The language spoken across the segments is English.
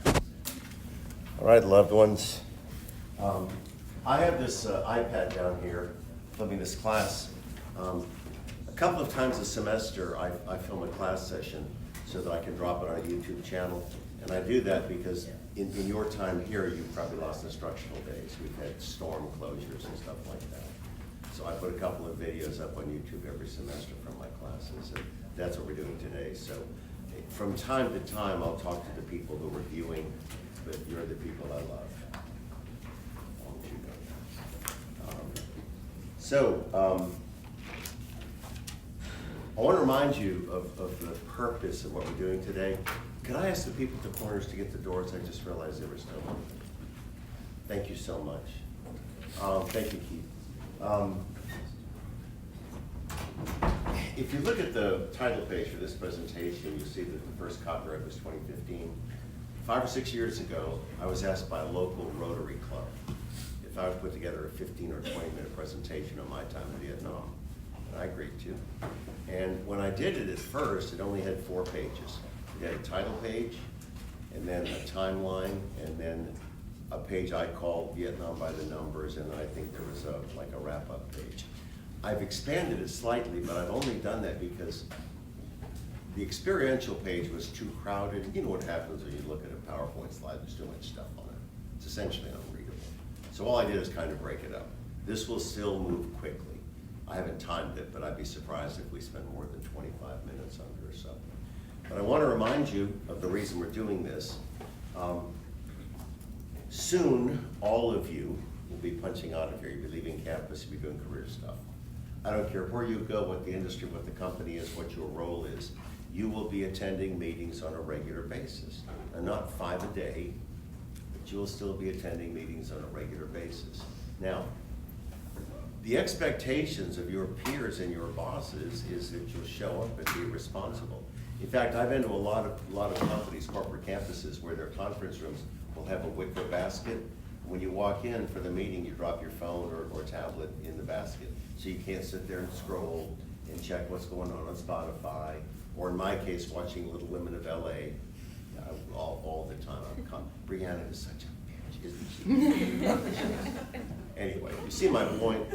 All right, loved ones. I have this iPad down here, filming this class. A couple of times a semester, I film a class session so that I can drop it on a YouTube channel. And I do that because in your time here, you've probably lost instructional days. We've had storm closures and stuff like that. So I put a couple of videos up on YouTube every semester from my classes, and that's what we're doing today. So from time to time, I'll talk to the people who are viewing, but you're the people I love. I want you to know that. I want to remind you of the purpose of what we're doing today. Could I ask the people at the corners to get the doors? I just realized they were still open. Thank you so much. Thank you, Keith. If you look at the title page for this presentation, you see that the first copyright was 2015. 5 or 6 years ago, I was asked by a local Rotary Club if I would put together a 15 or 20-minute presentation on my time in Vietnam. And I agreed to. And when I did it at first, it only had 4 pages. It had a title page, and then a timeline, and then a page I called Vietnam by the Numbers, and I think there was like a wrap-up page. I've expanded it slightly, but I've only done that because the experiential page was too crowded. You know what happens when you look at a PowerPoint slide, there's too much stuff on it. It's essentially unreadable. So all I did is kind of break it up. This will still move quickly. I haven't timed it, but I'd be surprised if we spend more than 25 minutes under or so. But I want to remind you of the reason we're doing this. Soon, all of you will be punching out of here. You'll be leaving campus, you'll be doing career stuff. I don't care where you go, what the industry, what the company is, what your role is. You will be attending meetings on a regular basis. And not 5 a day, but you will still be attending meetings on a regular basis. Now, the expectations of your peers and your bosses is that you'll show up and be responsible. In fact, I've been to a lot of companies, corporate campuses, where their conference rooms will have a wicker basket. When you walk in for the meeting, you drop your phone or tablet in the basket. So you can't sit there and scroll and check what's going on Spotify, or in my case, watching Little Women of LA all the time. Brianna is such a bitch, isn't she? Anyway, you see my point.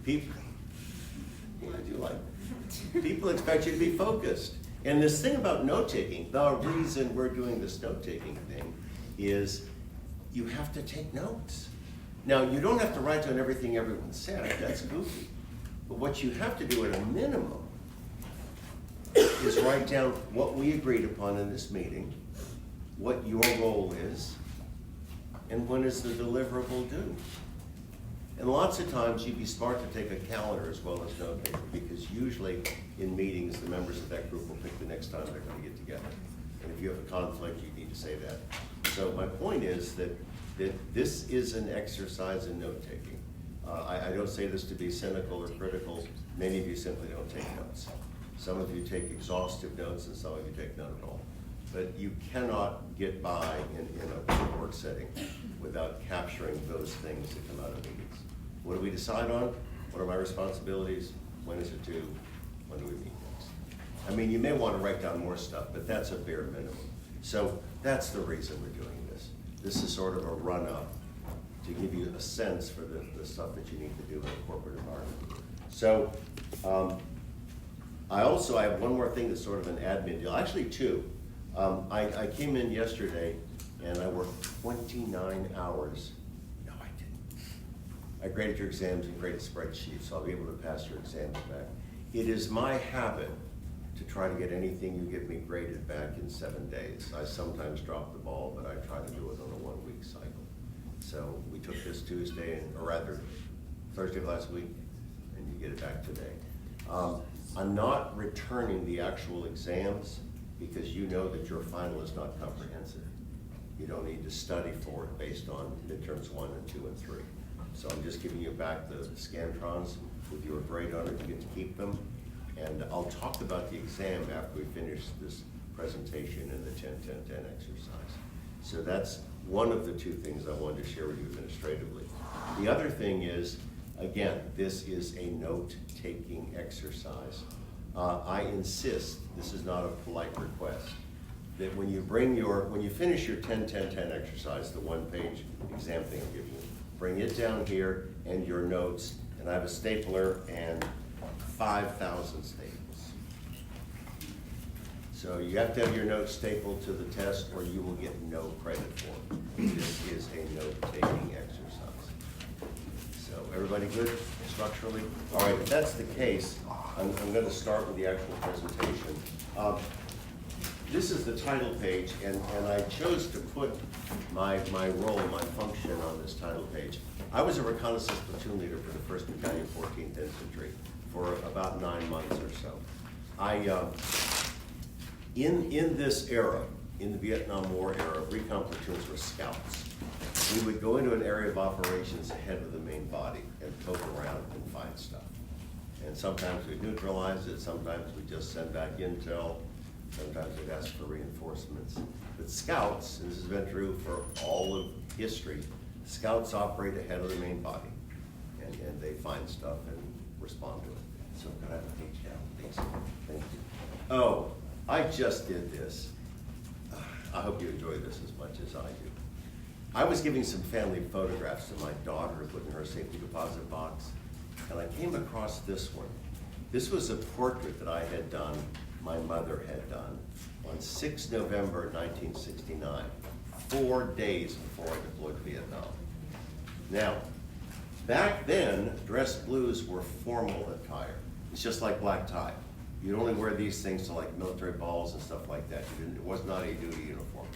People expect you to be focused. And this thing about note-taking, the reason we're doing this note-taking thing is you have to take notes. Now, you don't have to write down everything everyone said, that's goofy. But what you have to do at a minimum is write down what we agreed upon in this meeting, what your role is, and when is the deliverable due. And lots of times you'd be smart to take a calendar as well as note paper, because usually in meetings, the members of that group will pick the next time they're going to get together. And if you have a conflict, you need to say that. So my point is that this is an exercise in note-taking. I don't say this to be cynical or critical. Many of you simply don't take notes. Some of you take exhaustive notes, and some of you take none at all. But you cannot get by in a work setting without capturing those things that come out of meetings. What do we decide on? What are my responsibilities? When is it due? When do we meet next? I mean, you may want to write down more stuff, but that's a bare minimum. So that's the reason we're doing this. This is sort of a run-up to give you a sense for the stuff that you need to do in a corporate environment. So I have one more thing that's sort of an admin deal, actually 2. I came in yesterday and I worked 29 hours. No, I didn't. I graded your exams and graded spreadsheets, so I'll be able to pass your exams back. It is my habit to try to get anything you give me graded back in 7 days. I sometimes drop the ball, but I try to do it on a 1-week cycle. So we took this Thursday, or rather Thursday of last week, and you get it back today. I'm not returning the actual exams because you know that your final is not comprehensive. You don't need to study for it based on midterms 1 and 2 and 3. So I'm just giving you back the Scantrons with your grade on it. You get to keep them. And I'll talk about the exam after we finish this presentation and the 10-10-10 exercise. So that's one of the 2 things I wanted to share with you administratively. The other thing is, again, this is a note-taking exercise. I insist, this is not a polite request, that when you finish your 10-10-10 exercise, the one-page exam thing I'm giving you, bring it down here and your notes, and I have a stapler and 5,000 staples. So you have to have your notes stapled to the test or you will get no credit for it. This is a note-taking exercise. So everybody good structurally? All right, if that's the case, I'm going to start with the actual presentation. This is the title page, and I chose to put my role, my function on this title page. I was a reconnaissance platoon leader for the 1st Battalion, 14th Infantry for about 9 months or so. In this era, in the Vietnam War era, recon platoons were scouts. We would go into an area of operations ahead of the main body and poke around and find stuff. And sometimes we'd neutralize it, sometimes we'd just send back intel, sometimes we'd ask for reinforcements. But scouts, and this has been true for all of history, scouts operate ahead of the main body. And they find stuff and respond to it. So can I have a page down, please? Thank you. Oh, I just did this. I hope you enjoy this as much as I do. I was giving some family photographs to my daughter, put in her safety deposit box, and I came across this one. This was a portrait that I had done, my mother had done, on 6 November 1969, 4 days before I deployed to Vietnam. Now, back then, dress blues were formal attire. It's just like black tie. You'd only wear these things to like military balls and stuff like that. It was not a duty uniform.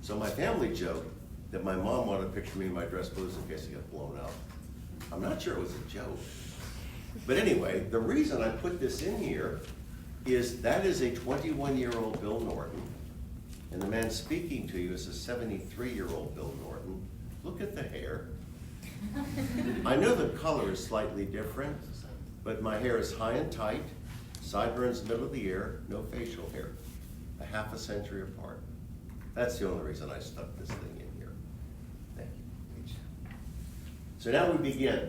So my family joked that my mom wanted to picture me in my dress blues in case I got blown up. I'm not sure it was a joke. But anyway, the reason I put this in here is that is a 21-year-old Bill Norton, and the man speaking to you is a 73-year-old Bill Norton. Look at the hair. I know the color is slightly different, but my hair is high and tight, sideburns middle of the ear, no facial hair, a half a century apart. That's the only reason I stuck this thing in here. Thank you. So now we begin.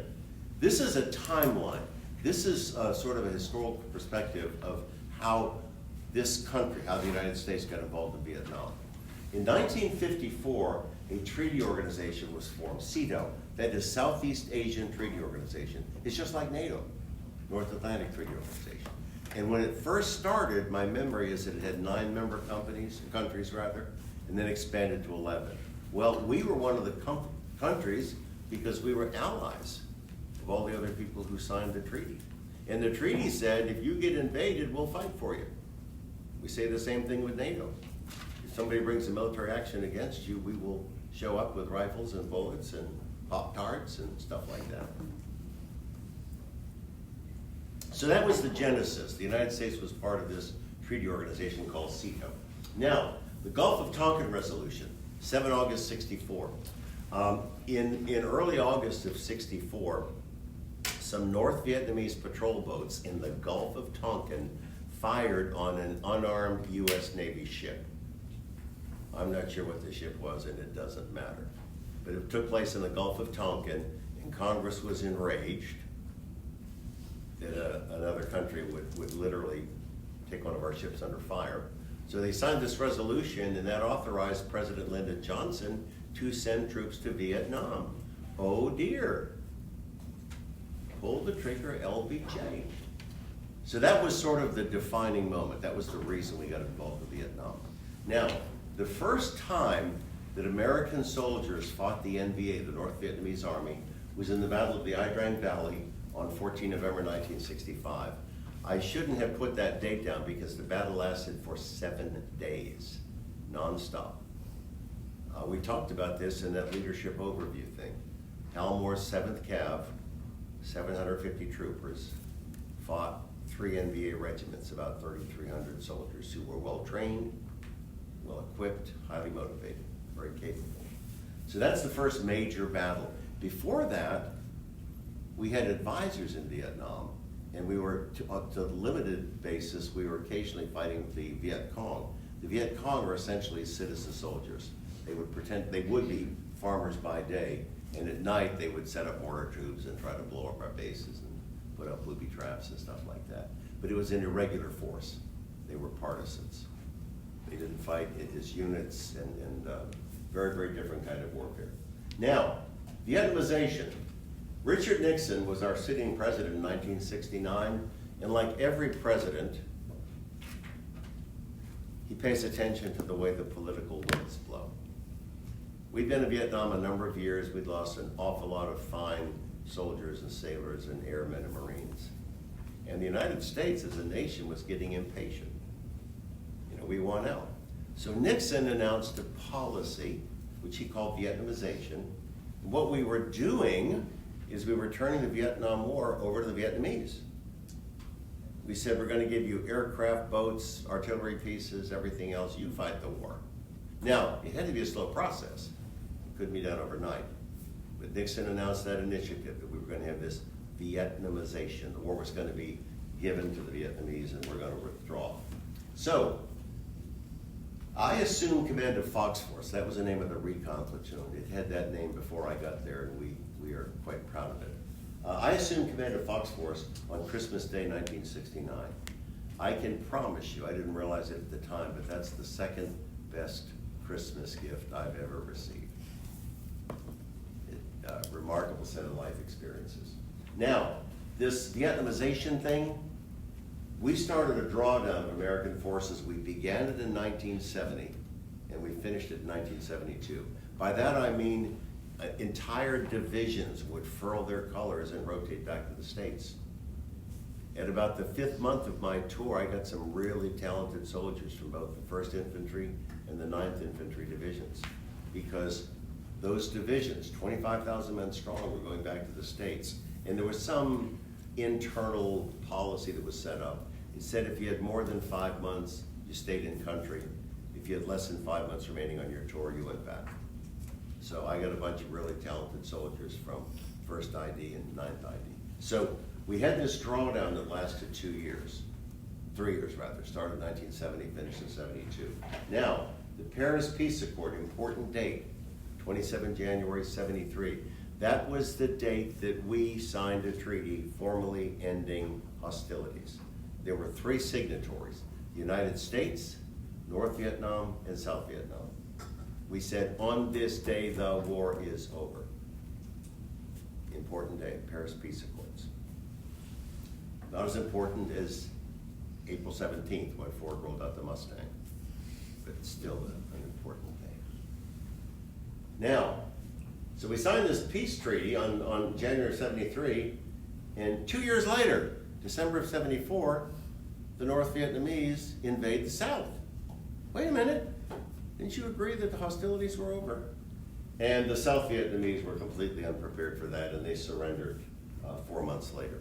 This is a timeline. This is sort of a historical perspective of how this country, how the United States got involved in Vietnam. In 1954, a treaty organization was formed, SEATO, that is Southeast Asian Treaty Organization. It's just like NATO, North Atlantic Treaty Organization. And when it first started, my memory is that it had 9 member countries, and then expanded to 11. Well, we were one of the countries because we were allies of all the other people who signed the treaty. And the treaty said, if you get invaded, we'll fight for you. We say the same thing with NATO. If somebody brings a military action against you, we will show up with rifles and bullets and Pop-Tarts and stuff like that. So that was the genesis. The United States was part of this treaty organization called SEATO. Now, the Gulf of Tonkin Resolution, 7 August 64. In early August of 64, some North Vietnamese patrol boats in the Gulf of Tonkin fired on an unarmed U.S. Navy ship. I'm not sure what the ship was, and it doesn't matter. But it took place in the Gulf of Tonkin, and Congress was enraged that another country would literally take one of our ships under fire. So they signed this resolution, and that authorized President Lyndon Johnson to send troops to Vietnam. Oh dear. Pull the trigger, LBJ. So that was sort of the defining moment. That was the reason we got involved in Vietnam. Now, the first time that American soldiers fought the NVA, the North Vietnamese Army, was in the Battle of the Ai Drang Valley on 14 November 1965. I shouldn't have put that date down because the battle lasted for 7 days, nonstop. We talked about this in that leadership overview thing. Hal Moore's 7th Cav, 750 troopers, fought 3 NVA regiments, about 3,300 soldiers who were well trained, well equipped, highly motivated, very capable. So that's the first major battle. Before that, we had advisors in Vietnam, and we were, to a limited basis, we were occasionally fighting the Viet Cong. The Viet Cong are essentially citizen soldiers. They would pretend, they would be farmers by day, and at night they would set up mortar tubes and try to blow up our bases and put up booby traps and stuff like that. But it was an irregular force. They were partisans. They didn't fight as units and very, very different kind of warfare. Now, Vietnamization. Richard Nixon was our sitting president in 1969, and like every president, he pays attention to the way the political winds blow. We've been in Vietnam a number of years. We'd lost an awful lot of fine soldiers and sailors and airmen and Marines. And the United States as a nation was getting impatient. You know, we won out. So Nixon announced a policy, which he called Vietnamization. What we were doing is we were turning the Vietnam War over to the Vietnamese. We said, we're going to give you aircraft, boats, artillery pieces, everything else. You fight the war. Now, it had to be a slow process. It couldn't be done overnight. But Nixon announced that initiative that we were going to have this Vietnamization. The war was going to be given to the Vietnamese and we're going to withdraw. So, I assumed command of Fox Force. That was the name of the recon platoon. It had that name before I got there, and we are quite proud of it. I assumed command of Fox Force on Christmas Day, 1969. I can promise you, I didn't realize it at the time, but that's the second best Christmas gift I've ever received. Remarkable set of life experiences. Now, this Vietnamization thing, we started a drawdown of American forces. We began it in 1970, and we finished it in 1972. By that I mean entire divisions would furl their colors and rotate back to the States. At about the 5th month of my tour, I got some really talented soldiers from both the 1st Infantry and the 9th Infantry divisions, because those divisions, 25,000 men strong, were going back to the States. And there was some internal policy that was set up. It said if you had more than 5 months, you stayed in country. If you had less than 5 months remaining on your tour, you went back. So I got a bunch of really talented soldiers from 1st ID and 9th ID. So we had this drawdown that lasted 2 years, 3 years rather, started in 1970, finished in 72. Now, the Paris Peace Accord, important date, 27 January 73. That was the date that we signed a treaty formally ending hostilities. There were 3 signatories, the United States, North Vietnam, and South Vietnam. We said, on this day, the war is over. Important day, Paris Peace Accords. Not as important as April 17th, when Ford rolled out the Mustang, but it's still an important day. Now, so we signed this peace treaty on January 73, and 2 years later, December of 74, the North Vietnamese invade the South. Wait a minute, didn't you agree that the hostilities were over? And the South Vietnamese were completely unprepared for that, and they surrendered 4 months later,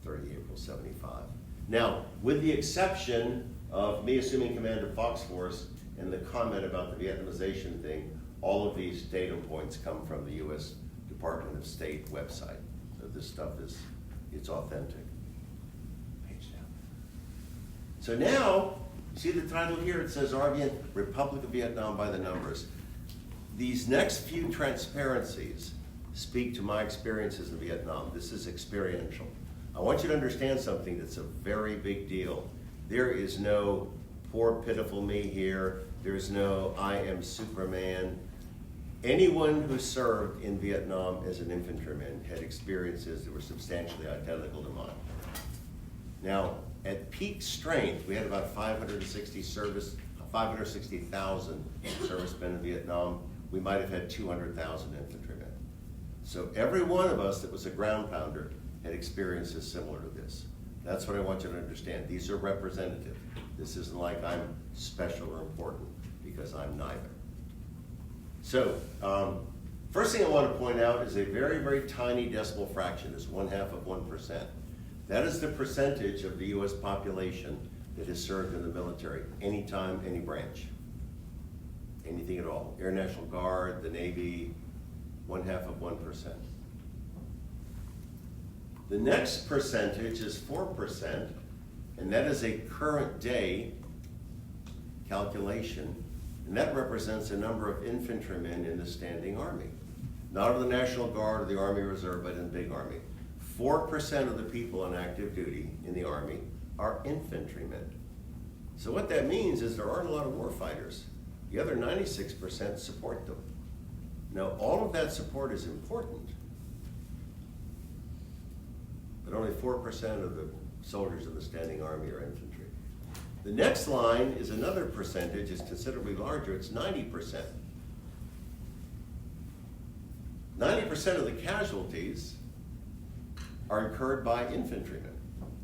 30 April 75. Now, with the exception of me assuming command of Fox Force and the comment about the Vietnamization thing, all of these data points come from the U.S. Department of State website. So this stuff it's authentic. Page down. So now, you see the title here, it says RVN, Republic of Vietnam by the numbers. These next few transparencies speak to my experiences in Vietnam. This is experiential. I want you to understand something that's a very big deal. There is no poor pitiful me here. There's no I am Superman. Anyone who served in Vietnam as an infantryman had experiences that were substantially identical to mine. Now, at peak strength, we had about 560,000 servicemen in Vietnam. We might have had 200,000 infantrymen. So every one of us that was a ground pounder had experiences similar to this. That's what I want you to understand. These are representative. This isn't like I'm special or important, because I'm neither. So, first thing I want to point out is a very, very tiny decimal fraction. It's 1/2 of 1%. That is the percentage of the U.S. population that has served in the military, anytime, any branch. Anything at all. Air National Guard, the Navy, 1/2 of 1%. The next percentage is 4%, and that is a current day calculation, and that represents a number of infantrymen in the standing army. Not of the National Guard or the Army Reserve, but in big army. 4% of the people on active duty in the Army are infantrymen. So what that means is there aren't a lot of war fighters. The other 96% support them. Now, all of that support is important, but only 4% of the soldiers in the standing army are infantry. The next line is another percentage, it's considerably larger, it's 90%. 90% of the casualties are incurred by infantrymen.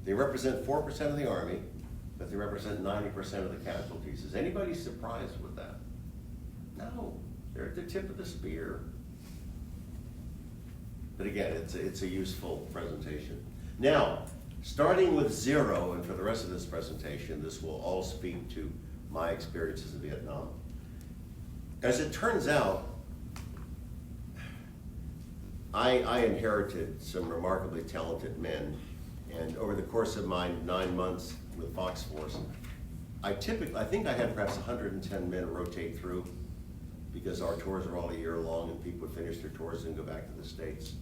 They represent 4% of the army, but they represent 90% of the casualties. Is anybody surprised with that? No, they're at the tip of the spear. But again, it's a useful presentation. Now, starting with 0, and for the rest of this presentation, this will all speak to my experiences in Vietnam. As it turns out, I inherited some remarkably talented men, and over the course of my 9 months with Fox Force, I think I had perhaps 110 men rotate through, because our tours are all a year long and people would finish their tours and go back to the States.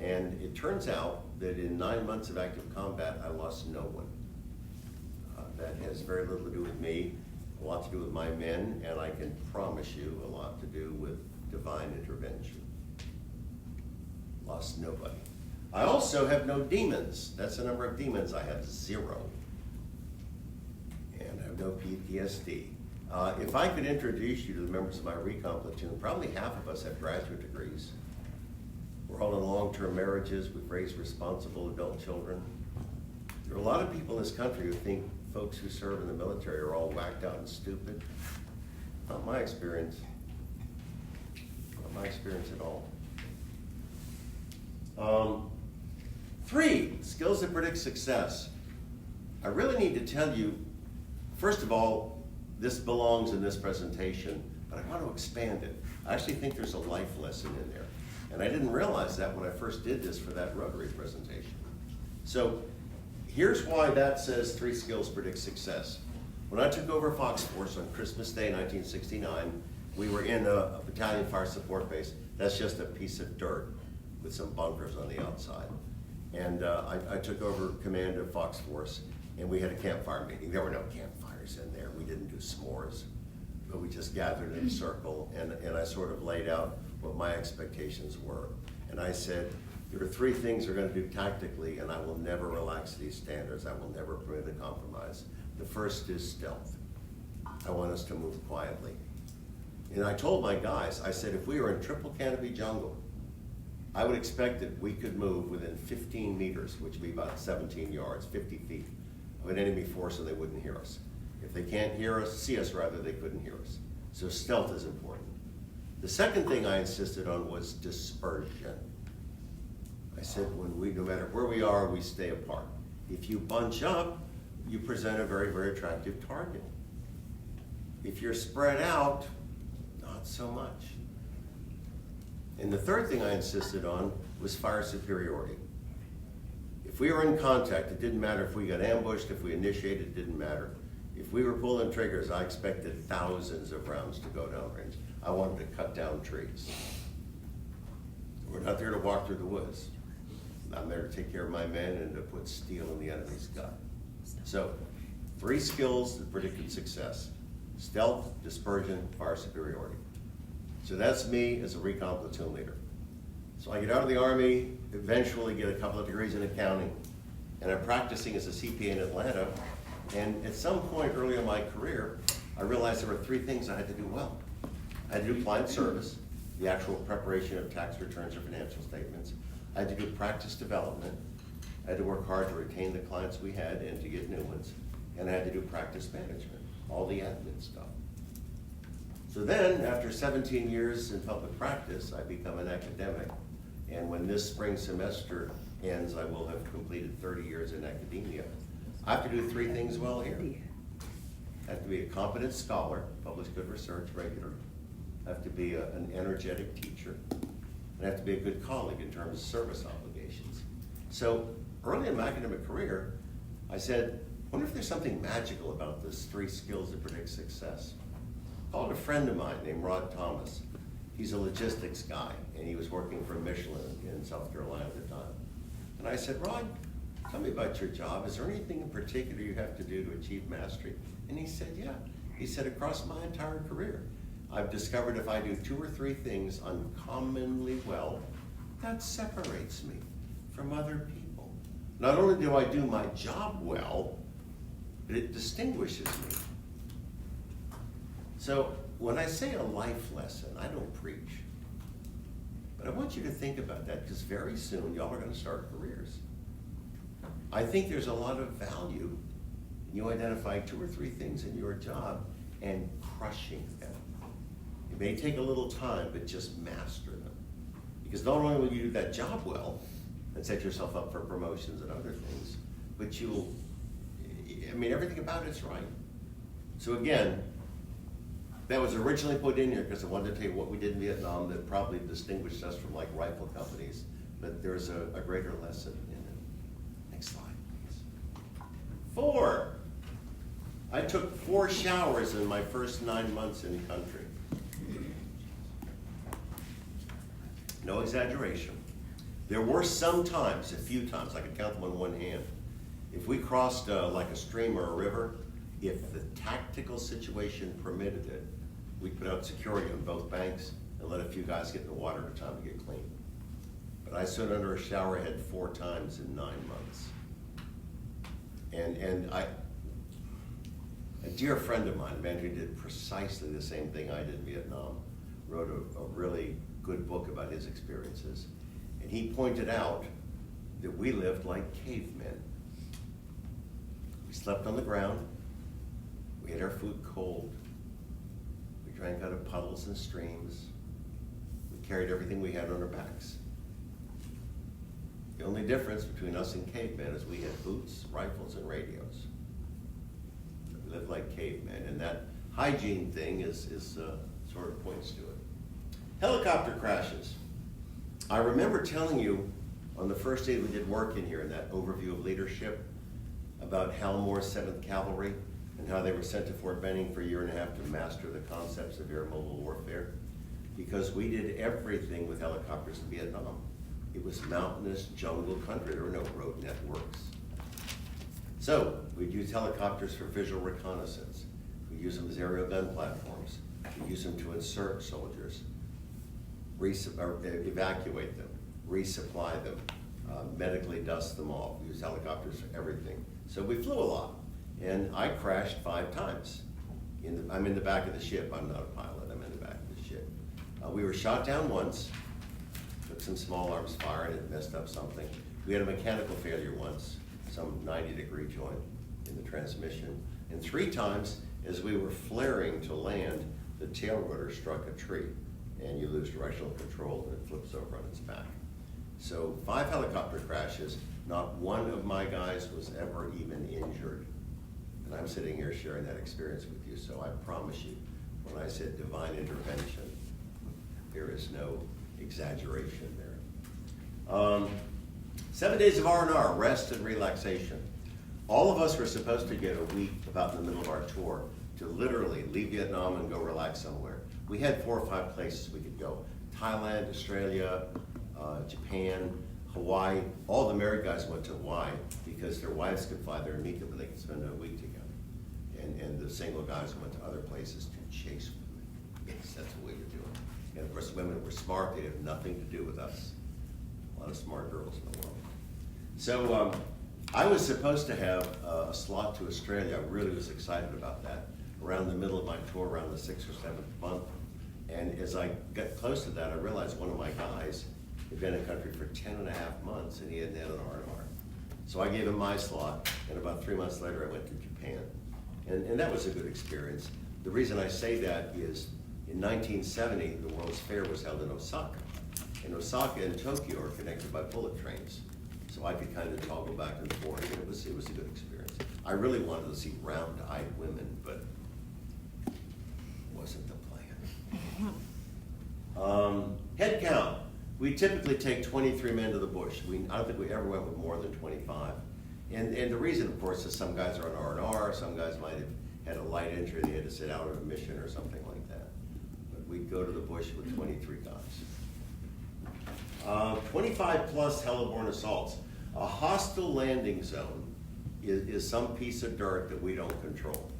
And it turns out that in 9 months of active combat, I lost no one. That has very little to do with me, a lot to do with my men, and I can promise you a lot to do with divine intervention. Lost nobody. I also have no demons. That's the number of demons. I have 0. And I have no PTSD. If I could introduce you to the members of my recon platoon, probably half of us have graduate degrees. We're all in long-term marriages. We've raised responsible adult children. There are a lot of people in this country who think folks who serve in the military are all whacked out and stupid. Not my experience. Not my experience at all. 3, skills that predict success. I really need to tell you, first of all, this belongs in this presentation, but I want to expand it. I actually think there's a life lesson in there. And I didn't realize that when I first did this for that Rotary presentation. So here's why that says 3 skills predict success. When I took over Fox Force on Christmas Day 1969, we were in a battalion fire support base. That's just a piece of dirt with some bunkers on the outside. And I took over command of Fox Force, and we had a campfire meeting. There were no campfires in there. We didn't do s'mores, but we just gathered in a circle, and I sort of laid out what my expectations were. And I said, there are 3 things we're going to do tactically, and I will never relax these standards. I will never permit a compromise. The first is stealth. I want us to move quietly. And I told my guys, I said, if we were in triple canopy jungle, I would expect that we could move within 15 meters, which would be about 17 yards, 50 feet, of an enemy force, and they wouldn't hear us. If they can't hear us, see us rather, they couldn't hear us. So stealth is important. The second thing I insisted on was dispersion. I said, no matter where we are, we stay apart. If you bunch up, you present a very, very attractive target. If you're spread out, not so much. And the third thing I insisted on was fire superiority. If we were in contact, it didn't matter if we got ambushed, if we initiated, it didn't matter. If we were pulling triggers, I expected thousands of rounds to go downrange. I wanted to cut down trees. We're not there to walk through the woods. I'm there to take care of my men and to put steel in the enemy's gut. So, 3 skills that predicted success: stealth, dispersion, fire superiority. So that's me as a recon platoon leader. So I get out of the Army, eventually get a couple of degrees in accounting, and I'm practicing as a CPA in Atlanta. And at some point early in my career, I realized there were 3 things I had to do well. I had to do client service, the actual preparation of tax returns or financial statements. I had to do practice development. I had to work hard to retain the clients we had and to get new ones. And I had to do practice management, all the admin stuff. So then, after 17 years in public practice, I become an academic. And when this spring semester ends, I will have completed 30 years in academia. I have to do 3 things well here. I have to be a competent scholar, publish good research regularly. I have to be an energetic teacher. And I have to be a good colleague in terms of service obligations. So early in my academic career, I said, I wonder if there's something magical about this 3 skills that predict success. I called a friend of mine named Rod Thomas. He's a logistics guy, and he was working for Michelin in South Carolina at the time. And I said, Rod, tell me about your job. Is there anything in particular you have to do to achieve mastery? And he said, yeah. He said, across my entire career, I've discovered if I do 2 or 3 things uncommonly well, that separates me from other people. Not only do I do my job well, but it distinguishes me. So when I say a life lesson, I don't preach. But I want you to think about that, because very soon y'all are going to start careers. I think there's a lot of value in you identifying 2 or 3 things in your job and crushing them. It may take a little time, but just master them. Because not only will you do that job well and set yourself up for promotions and other things, but everything about it's right. So again, that was originally put in here because I wanted to tell you what we did in Vietnam that probably distinguished us from like rifle companies, but there's a greater lesson in it. Next slide, please. 4, I took 4 showers in my first 9 months in country. No exaggeration. There were some times, a few times, I could count them on one hand. If we crossed like a stream or a river, if the tactical situation permitted it, we'd put out security on both banks and let a few guys get in the water at a time to get clean. But I stood under a shower head 4 times in 9 months. And a dear friend of mine, a man who did precisely the same thing I did in Vietnam, wrote a really good book about his experiences. And he pointed out that we lived like cavemen. We slept on the ground. We ate our food cold. We drank out of puddles and streams. We carried everything we had on our backs. The only difference between us and cavemen is we had boots, rifles, and radios. We lived like cavemen, and that hygiene thing is sort of points to it. Helicopter crashes. I remember telling you on the first day we did work in here in that overview of leadership about Hal Moore's 7th Cavalry and how they were sent to Fort Benning for a year and a half to master the concepts of air mobile warfare, because we did everything with helicopters in Vietnam. It was mountainous jungle country. There were no road networks. So we'd use helicopters for visual reconnaissance. We use them as aerial gun platforms. We use them to insert soldiers, evacuate them, resupply them, medically dust them off. We use helicopters for everything. So we flew a lot. And I crashed 5 times. I'm in the back of the ship. I'm not a pilot. I'm in the back of the ship. We were shot down once. Took some small arms fire and it messed up something. We had a mechanical failure once, some 90-degree joint in the transmission. And 3 times, as we were flaring to land, the tail rotor struck a tree and you lose directional control and it flips over on its back. So 5 helicopter crashes. Not one of my guys was ever even injured. And I'm sitting here sharing that experience with you, so I promise you, when I said divine intervention, there is no exaggeration there. 7 days of R&R, rest and relaxation. All of us were supposed to get a week about in the middle of our tour to literally leave Vietnam and go relax somewhere. We had 4 or 5 places we could go. Thailand, Australia, Japan, Hawaii. All the married guys went to Hawaii because their wives could fly there and meet them and they could spend a week together. And the single guys went to other places to chase women. Yes, that's what we were doing. And of course, women were smart. They had nothing to do with us. A lot of smart girls in the world. So I was supposed to have a slot to Australia. I really was excited about that. Around the middle of my tour, around the 6th or 7th month. And as I got close to that, I realized one of my guys had been in the country for 10.5 months and he hadn't had an R&R. So I gave him my slot, and about 3 months later I went to Japan. And that was a good experience. The reason I say that is in 1970, the World's Fair was held in Osaka. And Osaka and Tokyo are connected by bullet trains. So I could kind of toggle back and forth, and it was a good experience. I really wanted to see round-eyed women, but it wasn't the plan. Head count. We typically take 23 men to the bush. I don't think we ever went with more than 25. And the reason, of course, is some guys are on R&R, some guys might have had a light injury, they had to sit out on a mission or something like that. But we'd go to the bush with 23 guys. 25 plus heliborne assaults. A hostile landing zone is some piece of dirt that we don't control.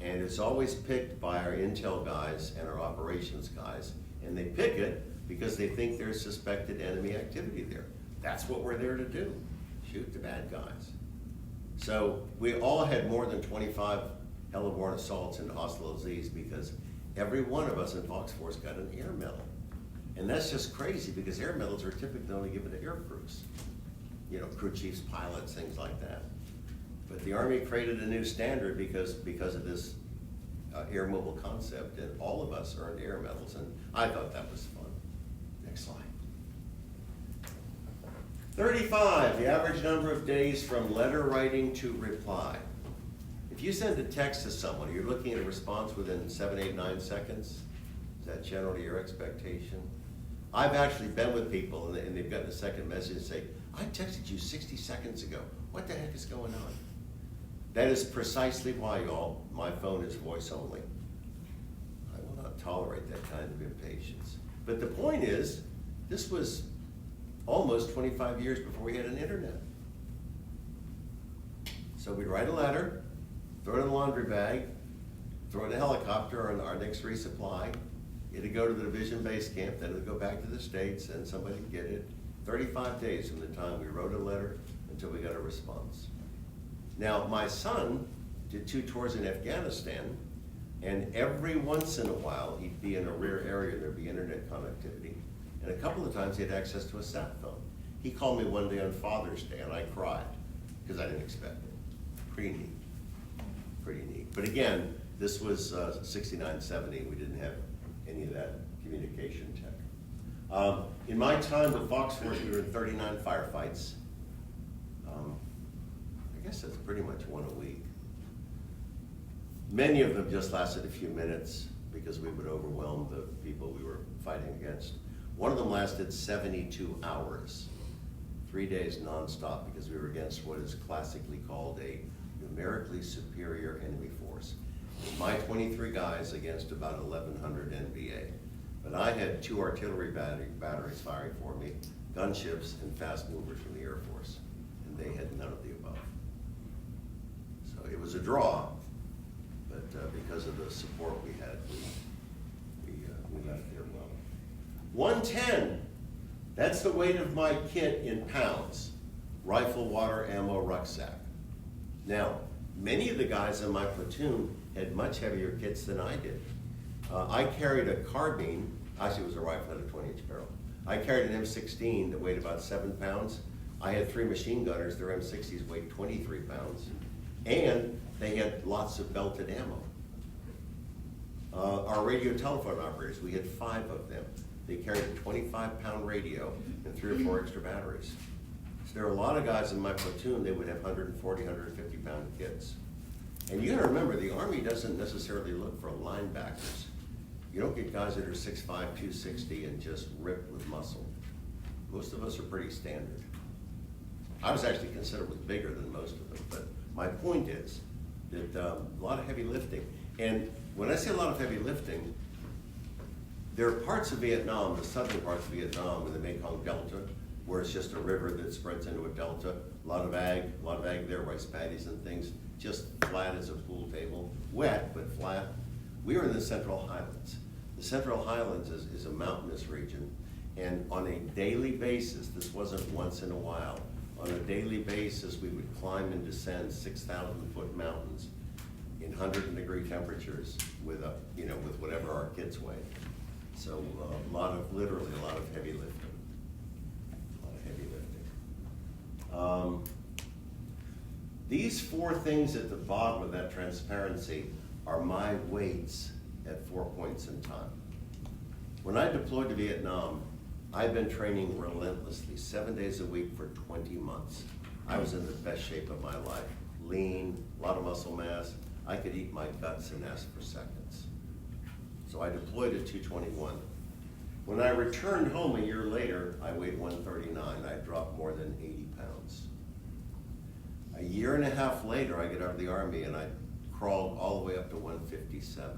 And it's always picked by our intel guys and our operations guys, and they pick it because they think there's suspected enemy activity there. That's what we're there to do, shoot the bad guys. So we all had more than 25 heliborne assaults into hostile disease because every one of us in Fox Force got an air medal. And that's just crazy because air medals are typically only given to air crews. You know, crew chiefs, pilots, things like that. But the Army created a new standard because of this air mobile concept, and all of us earned air medals, and I thought that was fun. Next slide. 35, the average number of days from letter writing to reply. If you send a text to someone, you're looking at a response within 7, 8, 9 seconds. Is that generally your expectation? I've actually been with people and they've gotten a second message and say, I texted you 60 seconds ago. What the heck is going on? That is precisely why, y'all, my phone is voice only. I will not tolerate that kind of impatience. But the point is, this was almost 25 years before we had an internet. So we'd write a letter, throw it in a laundry bag, throw it in a helicopter on our next resupply. It'd go to the division base camp, then it'd go back to the States, and somebody would get it. 35 days from the time we wrote a letter until we got a response. Now, my son did 2 tours in Afghanistan, and every once in a while, he'd be in a rear area and there'd be internet connectivity. And a couple of times he had access to a sat phone. He called me one day on Father's Day, and I cried, because I didn't expect it. Pretty neat, pretty neat. But again, this was 69, 70, we didn't have any of that communication tech. In my time with Fox Force, we were in 39 firefights. I guess that's pretty much one a week. Many of them just lasted a few minutes because we would overwhelm the people we were fighting against. One of them lasted 72 hours, 3 days nonstop, because we were against what is classically called a numerically superior enemy force. My 23 guys against about 1,100 NVA. But I had 2 artillery batteries firing for me, gunships, and fast movers from the Air Force. And they had none of the above. So it was a draw, but because of the support we had, we left there well. 110, that's the weight of my kit in pounds. Rifle, water, ammo, rucksack. Now, many of the guys in my platoon had much heavier kits than I did. I carried a carbine, actually it was a rifle at a 20-inch barrel. I carried an M16 that weighed about 7 pounds. I had 3 machine gunners, their M60s weighed 23 pounds. And they had lots of belted ammo. Our radio telephone operators, we had 5 of them. They carried a 25-pound radio and 3 or 4 extra batteries. So there are a lot of guys in my platoon, they would have 140, 150-pound kits. And you gotta remember, the Army doesn't necessarily look for linebackers. You don't get guys that are 6'5", 260 and just ripped with muscle. Most of us are pretty standard. I was actually considerably bigger than most of them, but my point is that a lot of heavy lifting. And when I say a lot of heavy lifting, there are parts of Vietnam, the southern parts of Vietnam in the Mekong Delta, where it's just a river that spreads into a delta. A lot of ag there, rice paddies and things, just flat as a pool table, wet but flat. We were in the Central Highlands. The Central Highlands is a mountainous region, and on a daily basis, this wasn't once in a while, on a daily basis, we would climb and descend 6,000-foot mountains in 100-degree temperatures with whatever our kits weighed. So literally a lot of heavy lifting. These 4 things at the bottom of that transparency are my weights at 4 points in time. When I deployed to Vietnam, I've been training relentlessly, 7 days a week for 20 months. I was in the best shape of my life. Lean, a lot of muscle mass. I could eat my guts and ask for seconds. So I deployed at 221. When I returned home a year later, I weighed 139. I dropped more than 80 pounds. A year and a half later, I get out of the Army and I crawled all the way up to 157.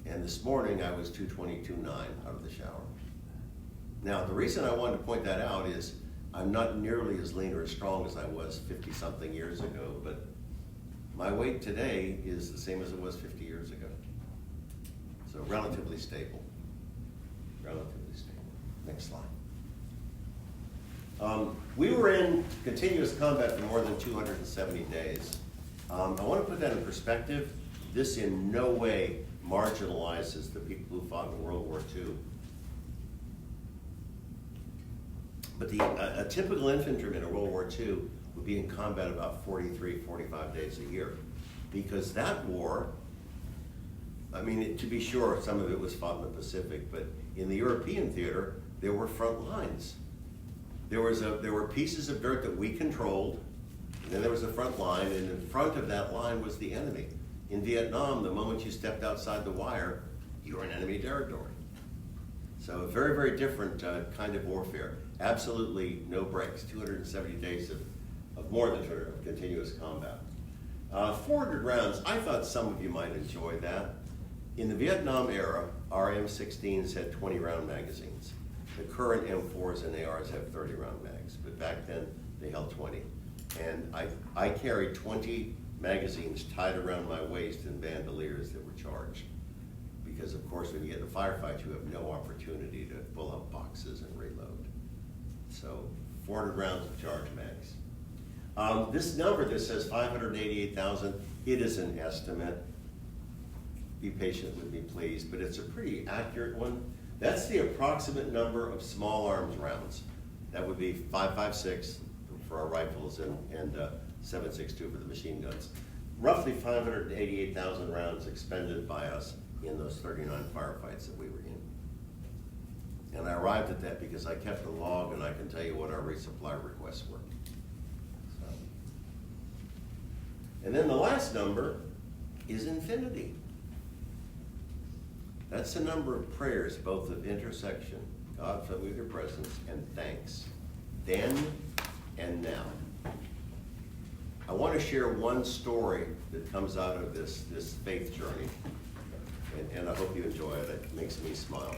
And this morning I was 222.9 out of the shower. Now, the reason I wanted to point that out is I'm not nearly as lean or as strong as I was 50-something years ago, but My weight today is the same as it was 50 years ago. So relatively stable. Relatively stable. Next slide. We were in continuous combat for more than 270 days. I want to put that in perspective. This in no way marginalizes the people who fought in World War II. But a typical infantryman in World War II would be in combat about 43, 45 days a year. Because that war, I mean, to be sure, some of it was fought in the Pacific, but in the European theater, there were front lines. There were pieces of dirt that we controlled, and then there was a front line, and in front of that line was the enemy. In Vietnam, the moment you stepped outside the wire, you were in enemy territory. So a very, very different kind of warfare. Absolutely no breaks, 270 days of more than 200 of continuous combat. 400 rounds, I thought some of you might enjoy that. In the Vietnam era, our M16s had 20 round magazines. The current M4s and ARs have 30 round mags, but back then they held 20. And I carried 20 magazines tied around my waist in bandoliers that were charged. Because of course when you get in a firefight, you have no opportunity to pull up boxes and reload. So 400 rounds of charge mags. This number that says 588,000, it is an estimate. Be patient with me, please, but it's a pretty accurate one. That's the approximate number of small arms rounds. That would be 5.56 for our rifles and 7.62 for the machine guns. Roughly 588,000 rounds expended by us in those 39 firefights that we were in. And I arrived at that because I kept a log and I can tell you what our resupply requests were. So. And then the last number is infinity. That's the number of prayers, both of intersection, God fill me with your presence, and thanks, then and now. I want to share one story that comes out of this faith journey, and I hope you enjoy it. It makes me smile.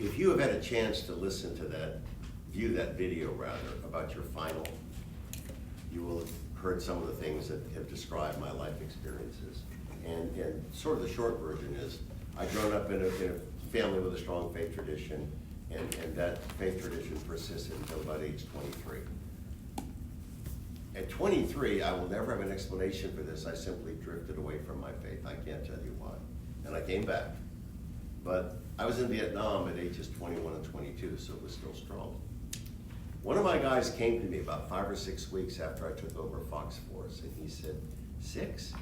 If you have had a chance to listen to that, view that video rather, about your final, you will have heard some of the things that have described my life experiences. And sort of the short version is, I'd grown up in a family with a strong faith tradition, and that faith tradition persisted until about age 23. At 23, I will never have an explanation for this. I simply drifted away from my faith. I can't tell you why. And I came back. But I was in Vietnam at ages 21 and 22, so it was still strong. One of my guys came to me about 5 or 6 weeks after I took over Fox Force, and he said, 6?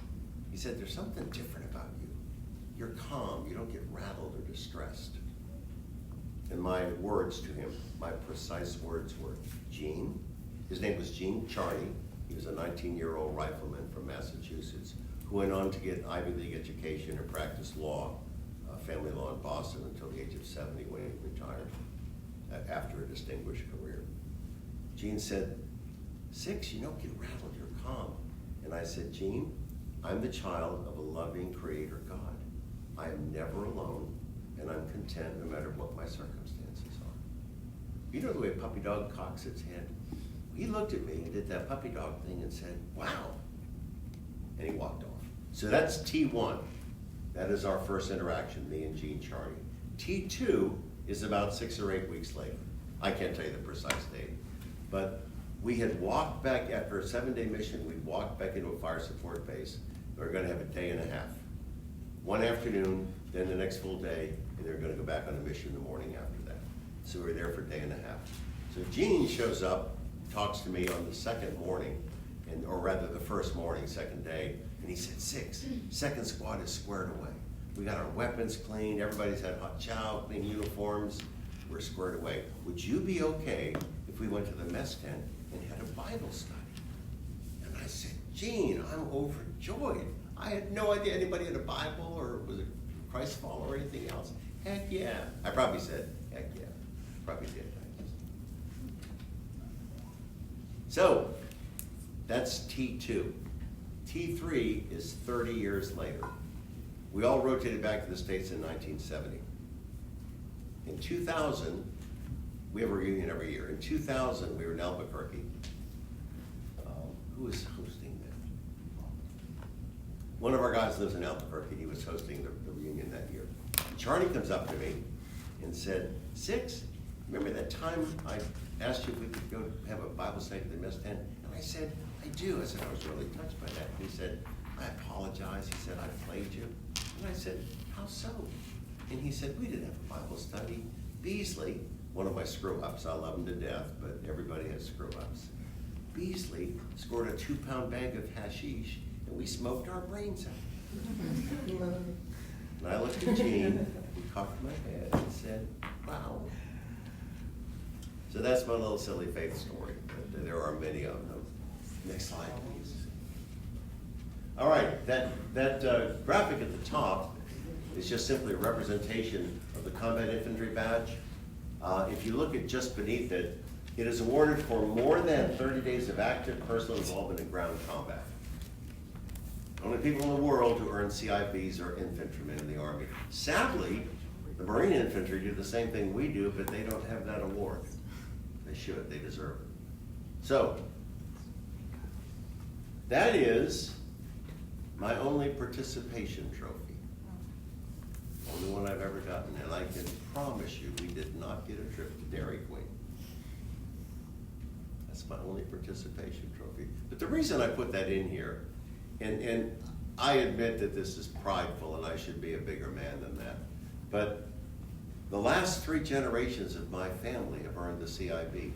He said, there's something different about you. You're calm, you don't get rattled or distressed. And my words to him, my precise words were, Gene, his name was Gene Charney. He was a 19-year-old rifleman from Massachusetts who went on to get an Ivy League education and practice law, family law in Boston until the age of 70 when he retired after a distinguished career. Gene said, 6, you don't get rattled, you're calm. And I said, Gene, I'm the child of a loving creator God. I am never alone, and I'm content no matter what my circumstances are. You know the way a puppy dog cocks its head? He looked at me and did that puppy dog thing and said, wow, and he walked off. So that's T1. That is our first interaction, me and Gene Charney. T2 is about 6 or 8 weeks later. I can't tell you the precise date, but we had walked back after a 7-day mission. We'd walked back into a fire support base. We were going to have a day and a half. One afternoon, then the next full day, and they were going to go back on a mission the morning after that. So we were there for a day and a half. So Gene shows up, talks to me on the second morning, or rather the first morning, second day, and he said, 6, second squad is squared away. We got our weapons cleaned, everybody's had hot chow, clean uniforms, we're squared away. Would you be okay if we went to the mess tent and had a Bible study? And I said, Gene, I'm overjoyed. I had no idea anybody had a Bible or was a Christ follower or anything else. Heck yeah. I probably said, heck yeah. Probably did. So, that's T2. T3 is 30 years later. We all rotated back to the States in 1970. In 2000, we have a reunion every year. In 2000, we were in Albuquerque. who was hosting that? One of our guys lives in Albuquerque. He was hosting the reunion that year. Charlie comes up to me and said, Six, remember that time I asked you if we could go have a Bible study at the Mess Tent? And I said, I do. I said, I was really touched by that. And he said, I apologize. He said, I played you. And I said, how so? And he said, we didn't have a Bible study. Beasley, one of my screw-ups, I love him to death, but everybody has screw-ups. Beasley scored a 2-pound bag of hashish, and we smoked our brains out. And I looked at Gene, he cocked my head and said, wow. So that's my little silly faith story. There are many of them. Next slide, please. All right, that graphic at the top is just simply a representation of the combat infantry badge. If you look at just beneath it, it is awarded for more than 30 days of active personal involvement in ground combat. Only people in the world who earn CIBs are infantrymen in the Army. Sadly, the Marine infantry do the same thing we do, but they don't have that award. They should, they deserve it. So, that is my only participation trophy. Only one I've ever gotten, and I can promise you we did not get a trip to Dairy Queen. That's my only participation trophy. But the reason I put that in here, and I admit that this is prideful and I should be a bigger man than that, but the last 3 generations of my family have earned the CIB.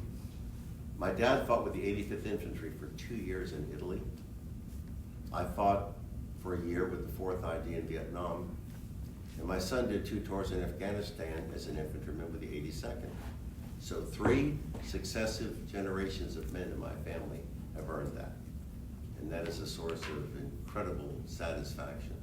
My dad fought with the 85th Infantry for 2 years in Italy. I fought for a year with the 4th ID in Viet Nam. And my son did 2 tours in Afghanistan as an infantryman with the 82nd. So 3 successive generations of men in my family have earned that. And that is a source of incredible satisfaction.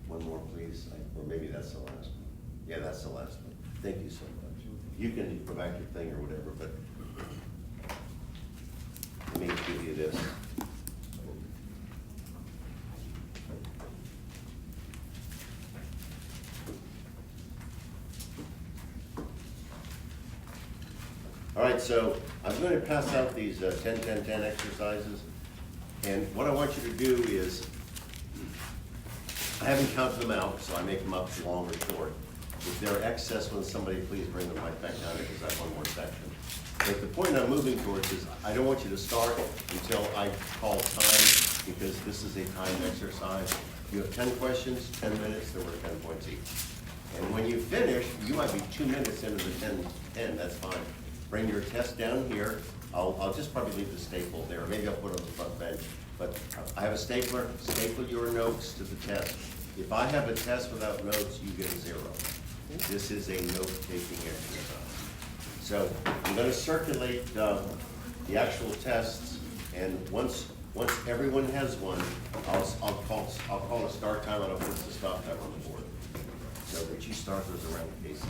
One more, please, or maybe that's the last one. Yeah, that's the last one. Thank you so much. You can go back your thing or whatever, but let me give you this. All right, so I'm going to pass out these 10-10-10 exercises, and what I want you to do is, I haven't counted them out, so I make them up long or short. If they're excess ones, somebody please bring them right back down here because I have one more section. But the point I'm moving towards is I don't want you to start until I call time, because this is a time exercise. You have 10 questions, 10 minutes, they're worth 10 points each. And when you finish, you might be 2 minutes into the 10, that's fine. Bring your test down here. I'll just probably leave the staple there. Maybe I'll put it on the front bench. But I have a stapler. Staple your notes to the test. If I have a test without notes, you get a 0. This is a note-taking exercise. So I'm going to circulate the actual tests, and once everyone has one, I'll call a start time, and I'll put the stop time on the board. So would you start those around, Casey?